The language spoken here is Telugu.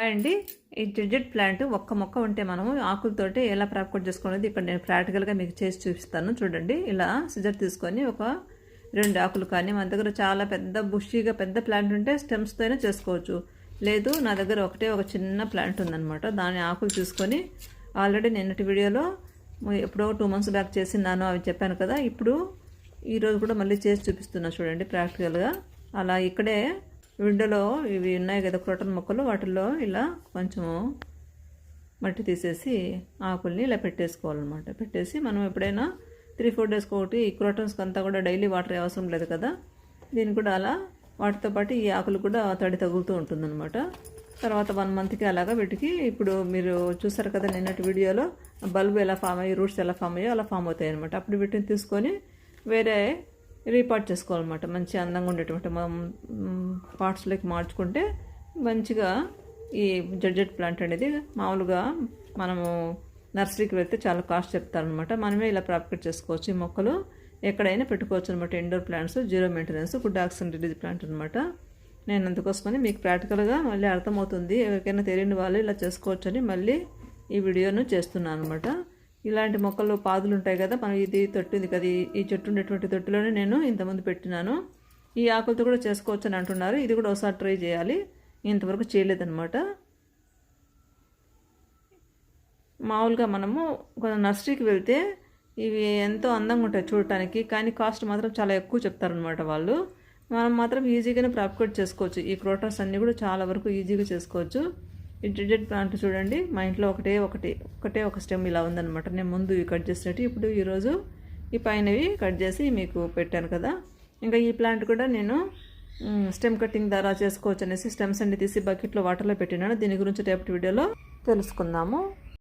అండి ఈ జెడ్ ప్లాంట్ ఒక్క మొక్క ఉంటే మనము ఆకులతోటి ఎలా ప్రాపగేట్ చేసుకోవాలి ఇక్కడ నేను ప్రాక్టికల్గా మీకు చేసి చూపిస్తాను. చూడండి, ఇలా సిజర్ తీసుకొని ఒక 2 ఆకులు కానీ మన దగ్గర చాలా పెద్ద బుషీగా పెద్ద ప్లాంట్ ఉంటే స్టెమ్స్తోనే చేసుకోవచ్చు. లేదు నా దగ్గర ఒక చిన్న ప్లాంట్ ఉందన్నమాట. దాని ఆకులు తీసుకొని ఆల్రెడీ నిన్నటి వీడియోలో ఎప్పుడో 2 months బ్యాక్ చేసినాను అవి చెప్పాను కదా. ఇప్పుడు ఈరోజు కూడా మళ్ళీ చేసి చూపిస్తున్నా చూడండి ప్రాక్టికల్గా. అలా ఇక్కడే విండోలో ఇవి ఉన్నాయి కదా క్రోటన్ మొక్కలు, వాటిల్లో ఇలా కొంచెము మట్టి తీసేసి ఆకుల్ని ఇలా పెట్టేసుకోవాలన్నమాట. పెట్టేసి మనం ఎప్పుడైనా 3-4 daysకి ఒకటి ఈ క్రోటన్స్కి అంతా కూడా డైలీ వాటర్ అవసరం లేదు కదా, దీన్ని కూడా అలా వాటితో పాటు ఈ ఆకులు కూడా తడి తగులుతూ ఉంటుందన్నమాట. తర్వాత 1 monthకి అలాగా వీటికి ఇప్పుడు మీరు చూసారు కదా నిన్నటి వీడియోలో బల్బు ఎలా ఫామ్ అయ్యి రూట్స్ ఎలా ఫామ్ అయ్యో అలా ఫామ్ అవుతాయి అనమాట. అప్పుడు వీటిని తీసుకొని వేరే రీపాట్ చేసుకోవాలన్నమాట. మంచి అందంగా ఉండేటువంటి పార్ట్స్లోకి మార్చుకుంటే మంచిగా ఈ జెడ్ ప్లాంట్ అనేది మామూలుగా మనము నర్సరీకి వెళ్తే చాలా కాస్ట్ చెప్తారనమాట. మనమే ఇలా ప్రాపగేట్ చేసుకోవచ్చు. ఈ మొక్కలు ఎక్కడైనా పెట్టుకోవచ్చు అనమాట. Indoor plants, 0 maintenance, good oxygen release plant అనమాట. నేను అందుకోసమని మీకు ప్రాక్టికల్గా మళ్ళీ అర్థమవుతుంది. ఎవరికైనా తెలియని వాళ్ళు ఇలా చేసుకోవచ్చు అని మళ్ళీ ఈ వీడియోను చేస్తున్నాను అనమాట. ఇలాంటి మొక్కలు పాదులు ఉంటాయి కదా, మనం ఇది తొట్టి ఉంది కదా, ఈ చెట్టు ఉండేటువంటి తొట్టిలోనే నేను ఇంతకుముందు పెట్టినాను. ఈ ఆకులతో కూడా చేసుకోవచ్చు అని అంటున్నారు. ఇది కూడా ఒకసారి ట్రై చేయాలి, ఇంతవరకు చేయలేదన్నమాట. మామూలుగా మనము నర్సరీకి వెళ్తే ఇవి ఎంతో అందంగా ఉంటాయి చూడటానికి, కానీ కాస్ట్ మాత్రం చాలా ఎక్కువ చెప్తారనమాట వాళ్ళు. మనం మాత్రం ఈజీగానే ప్రాపగేట్ చేసుకోవచ్చు. ఈ క్రోటన్స్ అన్నీ కూడా చాలా వరకు ఈజీగా చేసుకోవచ్చు. ఈ జెడ్ ప్లాంట్ చూడండి, మా ఇంట్లో ఒక స్టెమ్ ఇలా ఉందన్నమాట. నేను ముందు ఇవి కట్ చేసినట్టు ఇప్పుడు ఈరోజు ఈ పైనవి కట్ చేసి మీకు పెట్టాను కదా. ఇంకా ఈ ప్లాంట్ కూడా నేను స్టెమ్ కటింగ్ ద్వారా చేసుకోవచ్చు అనేసి స్టెమ్స్ అన్ని తీసి బకెట్లో వాటర్లో పెట్టినాను. దీని గురించి రేపటి వీడియోలో తెలుసుకుందాము.